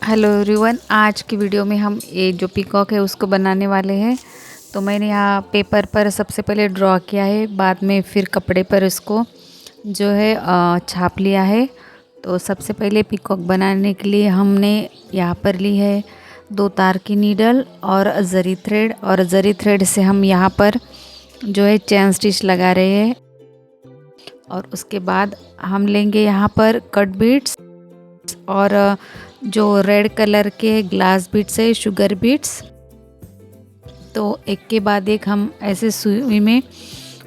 Hello everyone, आज की video में हम ये जो पीकॉक है उसको बनाने वाले हैं। तो मैंने यहाँ पेपर पर सबसे पहले ड्रॉ किया है, बाद में फिर कपड़े पर इसको जो है छाप लिया है। तो सबसे पहले पीकॉक बनाने के लिए हमने यहाँ पर ली है 2 तार की नीडल और जरी थ्रेड, और जरी थ्रेड से हम यहाँ पर जो है चेन स्टिच लगा रहे हैं। और उसके बाद हम लेंगे यहाँ पर कट बीट्स और जो रेड कलर के ग्लास बीट्स है, शुगर बीट्स। तो एक के बाद एक हम ऐसे सुई में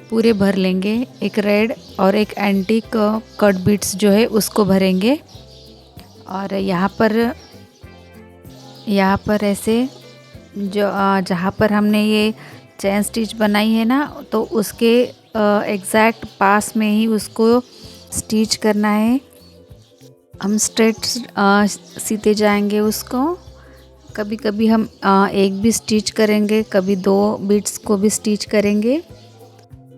पूरे भर लेंगे। एक रेड और एक एंटीक कट बीट्स जो है उसको भरेंगे। और यहाँ पर ऐसे जो जहाँ पर हमने ये चेन स्टिच बनाई है ना, तो उसके एग्जैक्ट पास में ही उसको स्टिच करना है। हम स्ट्रेट सीते जाएंगे उसको। कभी कभी हम एक भी स्टिच करेंगे, कभी 2 बीट्स को भी स्टिच करेंगे।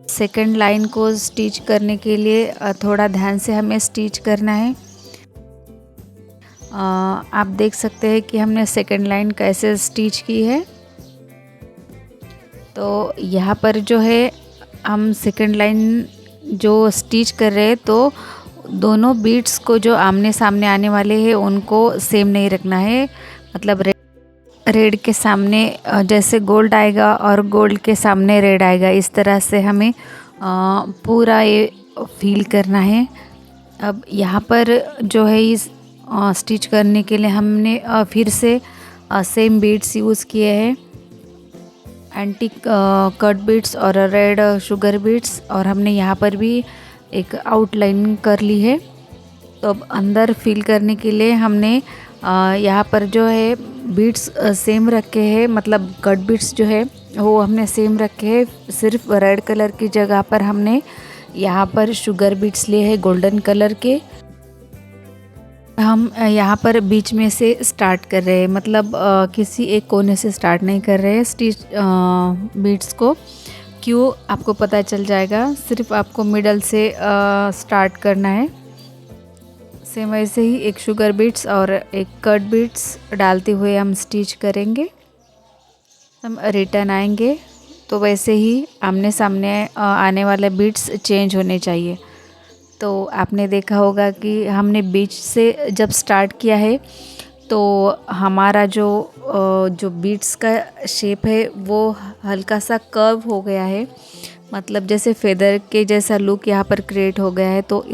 सेकंड लाइन को स्टिच करने के लिए थोड़ा ध्यान से हमें स्टिच करना है। आप देख सकते हैं कि हमने सेकंड लाइन कैसे स्टिच की है। तो यहाँ पर जो है हम सेकंड लाइन जो स्टिच कर रहे हैं, तो दोनों बीट्स को जो आमने सामने आने वाले हैं उनको सेम नहीं रखना है। मतलब रेड के सामने जैसे गोल्ड आएगा और गोल्ड के सामने रेड आएगा, इस तरह से हमें पूरा ये फील करना है। अब यहाँ पर जो है इस स्टिच करने के लिए हमने फिर से सेम बीट्स यूज़ किए हैं, एंटीक कट बीट्स और रेड शुगर बीट्स। और हमने यहाँ पर भी एक आउटलाइन कर ली है। तो अब अंदर फिल करने के लिए हमने यहाँ पर जो है बीट्स सेम रखे हैं, मतलब कट बीट्स जो है वो हमने सेम रखे हैं। सिर्फ रेड कलर की जगह पर हमने यहाँ पर शुगर बीट्स लिए हैं गोल्डन कलर के। हम यहाँ पर बीच में से स्टार्ट कर रहे हैं, मतलब किसी एक कोने से स्टार्ट नहीं कर रहे हैं स्टिच बीट्स को। क्यों, आपको पता चल जाएगा। सिर्फ आपको मिडल से स्टार्ट करना है। सेम वैसे ही एक शुगर बीट्स और एक कट बीट्स डालते हुए हम स्टिच करेंगे। हम रिटर्न आएंगे तो वैसे ही आमने सामने आने वाले बीट्स चेंज होने चाहिए। तो आपने देखा होगा कि हमने बीच से जब स्टार्ट किया है तो हमारा जो बीट्स का शेप है वो हल्का सा कर्व हो गया है, मतलब जैसे फेदर के जैसा लुक यहाँ पर क्रिएट हो गया है। तो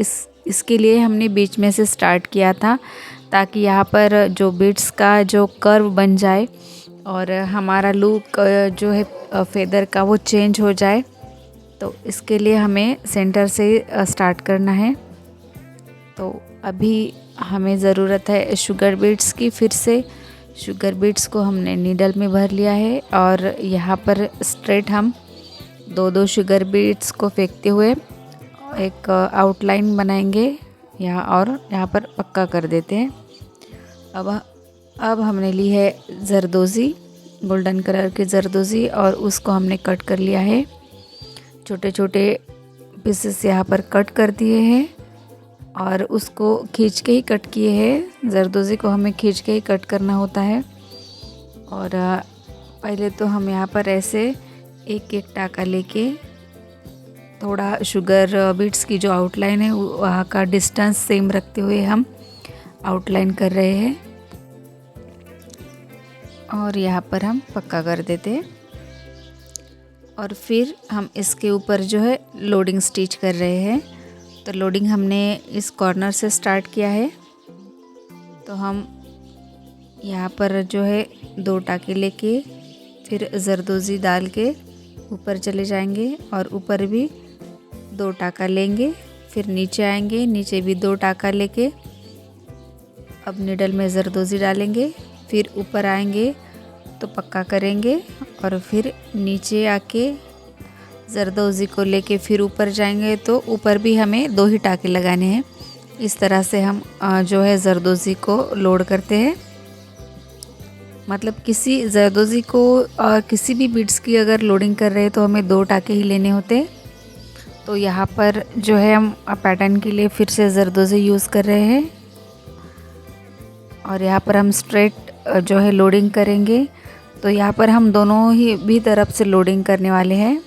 इसके लिए हमने बीच में से स्टार्ट किया था, ताकि यहाँ पर जो बीट्स का जो कर्व बन जाए और हमारा लुक जो है फेदर का वो चेंज हो जाए। तो इसके लिए हमें सेंटर से स्टार्ट करना है। तो अभी हमें ज़रूरत है शुगर बीट्स की। फिर से शुगर बीट्स को हमने नीडल में भर लिया है और यहाँ पर स्ट्रेट हम 2-2 शुगर बीट्स को फेंकते हुए एक आउटलाइन बनाएंगे यहाँ, और यहाँ पर पक्का कर देते हैं। अब हमने ली है जरदोज़ी, गोल्डन कलर की जरदोज़ी, और उसको हमने कट कर लिया है। छोटे छोटे पीसेस यहाँ पर कट कर दिए हैं और उसको खींच के ही कट किए हैं। जरदोज़ी को हमें खींच के ही कट करना होता है। और पहले तो हम यहाँ पर ऐसे एक एक टाका लेके थोड़ा शुगर बीट्स की जो आउटलाइन है वहाँ का डिस्टेंस सेम रखते हुए हम आउटलाइन कर रहे हैं, और यहाँ पर हम पक्का कर देते हैं। और फिर हम इसके ऊपर जो है लोडिंग स्टिच कर रहे हैं। तो लोडिंग हमने इस कॉर्नर से स्टार्ट किया है। तो हम यहाँ पर जो है 2 टाके लेके फिर जरदोज़ी डाल के ऊपर चले जाएंगे, और ऊपर भी 2 टाका लेंगे। फिर नीचे आएंगे, नीचे भी 2 टाका लेके अब निडल में जरदोज़ी डालेंगे। फिर ऊपर आएंगे तो पक्का करेंगे, और फिर नीचे आके जरदोज़ी को लेके फिर ऊपर जाएंगे। तो ऊपर भी हमें 2 ही टाके लगाने हैं। इस तरह से हम जो है जरदोज़ी को लोड करते हैं। मतलब किसी जरदोज़ी को किसी भी बीट्स की अगर लोडिंग कर रहे हैं तो हमें 2 टाके ही लेने होते हैं। तो यहाँ पर जो है हम पैटर्न के लिए फिर से जरदोज़ी यूज़ कर रहे हैं। और यहाँ पर हम स्ट्रेट जो है लोडिंग करेंगे। तो यहाँ पर हम दोनों ही भी तरफ से लोडिंग करने वाले हैं,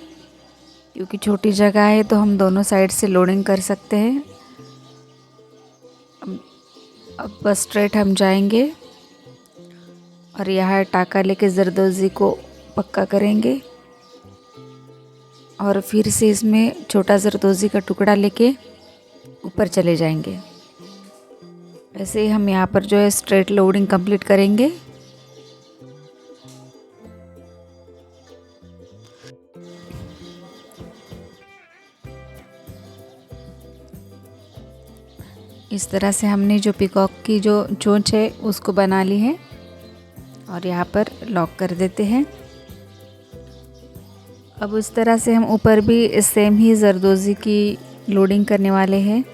क्योंकि छोटी जगह है तो हम दोनों साइड से लोडिंग कर सकते हैं। अब बस स्ट्रेट हम जाएंगे और यहाँ टाका लेके जरदोज़ी को पक्का करेंगे और फिर से इसमें छोटा जरदोज़ी का टुकड़ा लेके ऊपर चले जाएंगे। ऐसे ही हम यहाँ पर जो है स्ट्रेट लोडिंग कंप्लीट करेंगे। इस तरह से हमने जो पिकॉक की जो चोंच है उसको बना ली है और यहाँ पर लॉक कर देते हैं। अब इस तरह से हम ऊपर भी सेम ही जरदोज़ी की लोडिंग करने वाले हैं।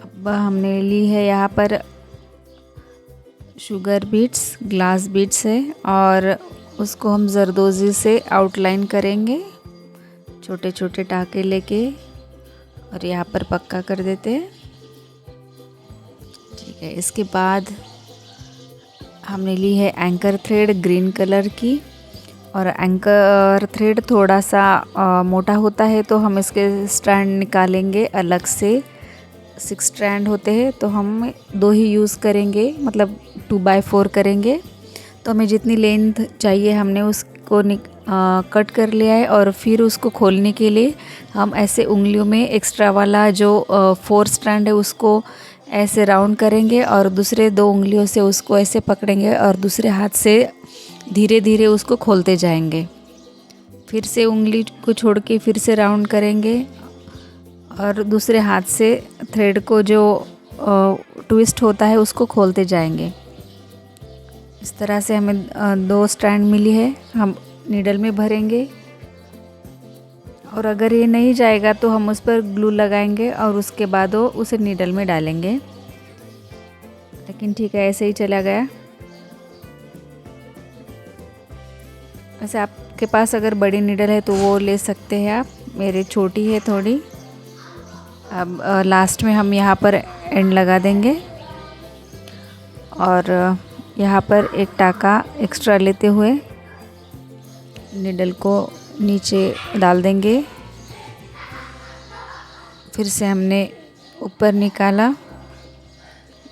अब हमने ली है यहाँ पर शुगर बीट्स, ग्लास बीट्स है और उसको हम जरदोज़ी से आउटलाइन करेंगे छोटे छोटे टाके लेके और यहाँ पर पक्का कर देते हैं। ठीक है, इसके बाद हमने ली है एंकर थ्रेड ग्रीन कलर की और एंकर थ्रेड थोड़ा सा मोटा होता है तो हम इसके स्ट्रैंड निकालेंगे अलग से। 6 स्ट्रैंड होते हैं तो हम 2 ही यूज़ करेंगे, मतलब 2x4 करेंगे। तो हमें जितनी लेंथ चाहिए हमने उसको कट कर लिया है और फिर उसको खोलने के लिए हम ऐसे उंगलियों में एक्स्ट्रा वाला जो 4 स्ट्रैंड है उसको ऐसे राउंड करेंगे और दूसरे 2 उंगलियों से उसको ऐसे पकड़ेंगे और दूसरे हाथ से धीरे धीरे उसको खोलते जाएंगे। फिर से उंगली को छोड़ के फिर से राउंड करेंगे और दूसरे हाथ से थ्रेड को जो ट्विस्ट होता है उसको खोलते जाएंगे। इस तरह से हमें 2 स्ट्रैंड मिली है, हम नीडल में भरेंगे और अगर ये नहीं जाएगा तो हम उस पर ग्लू लगाएंगे और उसके बाद वो उसे नीडल में डालेंगे। लेकिन ठीक है, ऐसे ही चला गया। वैसे आपके पास अगर बड़ी नीडल है तो वो ले सकते हैं आप, मेरी छोटी है थोड़ी। अब लास्ट में हम यहाँ पर एंड लगा देंगे और यहाँ पर एक टाका एक्स्ट्रा लेते हुए नीडल को नीचे डाल देंगे। फिर से हमने ऊपर निकाला,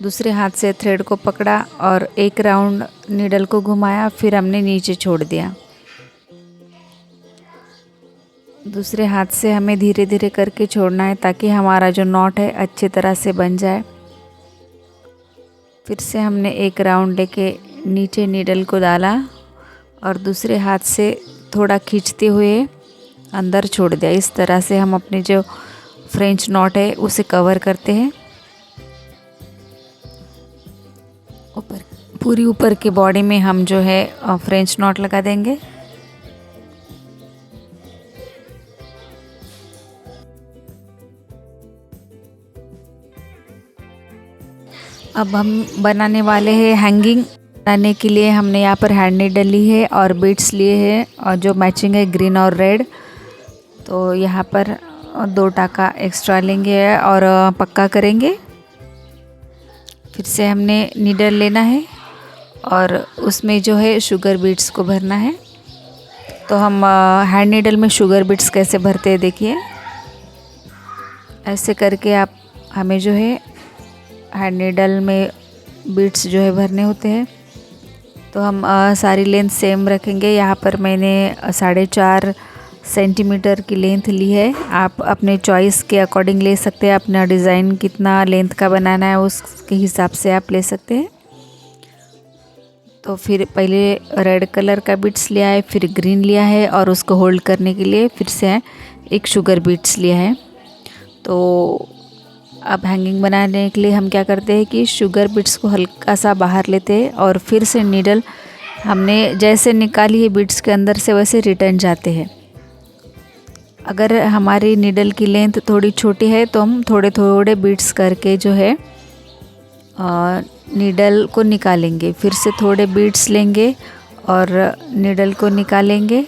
दूसरे हाथ से थ्रेड को पकड़ा और एक राउंड नीडल को घुमाया, फिर हमने नीचे छोड़ दिया। दूसरे हाथ से हमें धीरे धीरे करके छोड़ना है ताकि हमारा जो नॉट है अच्छी तरह से बन जाए। फिर से हमने एक राउंड लेके नीचे नीडल को डाला और दूसरे हाथ से थोड़ा खींचते हुए अंदर छोड़ दिया। इस तरह से हम अपने जो फ्रेंच नॉट है उसे कवर करते हैं। ऊपर पूरी ऊपर की बॉडी में हम जो है फ्रेंच नॉट लगा देंगे। अब हम बनाने वाले हैं हैंगिंग। बनाने के लिए हमने यहाँ पर हैंड नीडल ली है और बीड्स लिए हैं और जो मैचिंग है ग्रीन और रेड। तो यहाँ पर 2 टाका एक्स्ट्रा लेंगे और पक्का करेंगे। फिर से हमने नीडल लेना है और उसमें जो है शुगर बीड्स को भरना है। तो हम हैंड नीडल में शुगर बीड्स कैसे भरते हैं देखिए। ऐसे करके आप हमें जो है हैंड नीडल में बीड्स जो है भरने होते हैं। तो हम सारी लेंथ सेम रखेंगे। यहाँ पर मैंने 4.5 सेंटीमीटर की लेंथ ली है। आप अपने चॉइस के अकॉर्डिंग ले सकते हैं, अपना डिज़ाइन कितना लेंथ का बनाना है उसके हिसाब से आप ले सकते हैं। तो फिर पहले रेड कलर का बीड्स लिया है, फिर ग्रीन लिया है और उसको होल्ड करने के लिए फिर से एक शुगर बीड्स लिया है। तो अब हैंगिंग बनाने के लिए हम क्या करते हैं कि शुगर बीड्स को हल्का सा बाहर लेते हैं और फिर से नीडल हमने जैसे निकाली है बीड्स के अंदर से वैसे रिटर्न जाते हैं। अगर हमारी नीडल की लेंथ थोड़ी छोटी है तो हम थोड़े थोड़े बीड्स करके जो है नीडल को निकालेंगे। फिर से थोड़े बीड्स लेंगे और नीडल को निकालेंगे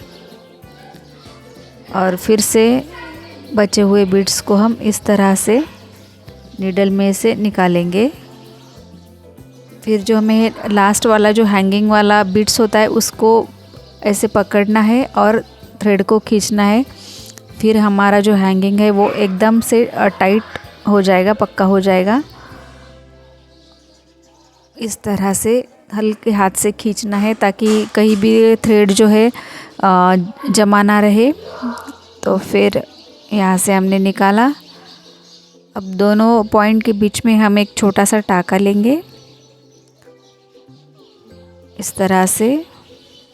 और फिर से बचे हुए बीड्स को हम इस तरह से नीडल में से निकालेंगे। फिर जो हमें लास्ट वाला जो हैंगिंग वाला बीट्स होता है उसको ऐसे पकड़ना है और थ्रेड को खींचना है। फिर हमारा जो हैंगिंग है वो एकदम से टाइट हो जाएगा, पक्का हो जाएगा। इस तरह से हल्के हाथ से खींचना है ताकि कहीं भी थ्रेड जो है जमा ना रहे। तो फिर यहाँ से हमने निकाला। अब दोनों पॉइंट के बीच में हम एक छोटा सा टाका लेंगे इस तरह से।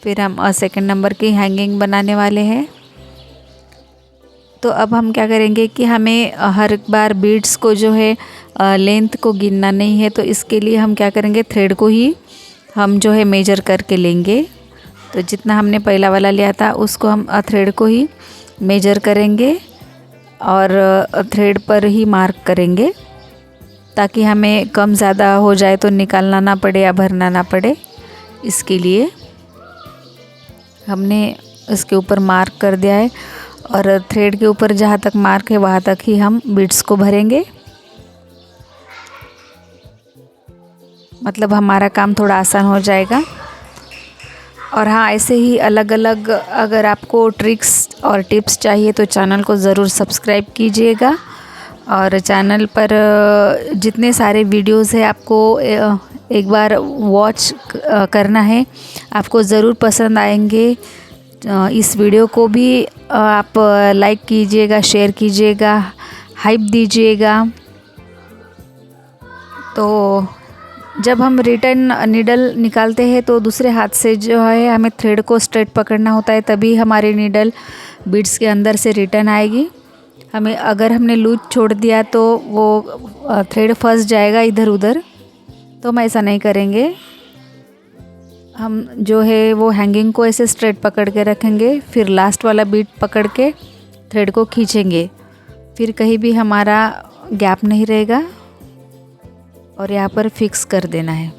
फिर हम सेकंड नंबर की हैंगिंग बनाने वाले हैं। तो अब हम क्या करेंगे कि हमें हर बार बीड्स को जो है लेंथ को गिनना नहीं है, तो इसके लिए हम क्या करेंगे, थ्रेड को ही हम जो है मेजर करके लेंगे। तो जितना हमने पहला वाला लिया था उसको हम थ्रेड को ही मेजर करेंगे और थ्रेड पर ही मार्क करेंगे ताकि हमें कम ज़्यादा हो जाए तो निकालना ना पड़े या भरना ना पड़े। इसके लिए हमने इसके ऊपर मार्क कर दिया है और थ्रेड के ऊपर जहाँ तक मार्क है वहाँ तक ही हम बीड्स को भरेंगे। मतलब हमारा काम थोड़ा आसान हो जाएगा। और हाँ, ऐसे ही अलग अलग अगर आपको ट्रिक्स और टिप्स चाहिए तो चैनल को ज़रूर सब्सक्राइब कीजिएगा। और चैनल पर जितने सारे वीडियोस है आपको एक बार वॉच करना है, आपको ज़रूर पसंद आएंगे। इस वीडियो को भी आप लाइक कीजिएगा, शेयर कीजिएगा, हाइप दीजिएगा। तो जब हम रिटर्न नीडल निकालते हैं तो दूसरे हाथ से जो है हमें थ्रेड को स्ट्रेट पकड़ना होता है, तभी हमारी नीडल बीड्स के अंदर से रिटर्न आएगी। अगर हमने लूज छोड़ दिया तो वो थ्रेड फंस जाएगा इधर उधर, तो हम ऐसा नहीं करेंगे। हम जो है वो हैंगिंग को ऐसे स्ट्रेट पकड़ के रखेंगे, फिर लास्ट वाला बीट पकड़ के थ्रेड को खींचेंगे। फिर कहीं भी हमारा गैप नहीं रहेगा और यहाँ पर फिक्स कर देना है।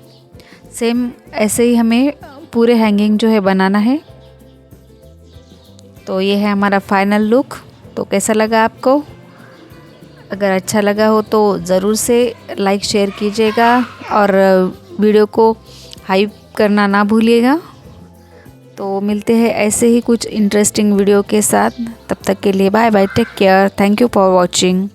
सेम ऐसे ही हमें पूरे हैंगिंग जो है बनाना है। तो ये है हमारा फाइनल लुक। तो कैसा लगा आपको? अगर अच्छा लगा हो तो ज़रूर से लाइक शेयर कीजिएगा और वीडियो को हाइप करना ना भूलिएगा। तो मिलते हैं ऐसे ही कुछ इंटरेस्टिंग वीडियो के साथ। तब तक के लिए bye bye, take care, thank you for watching.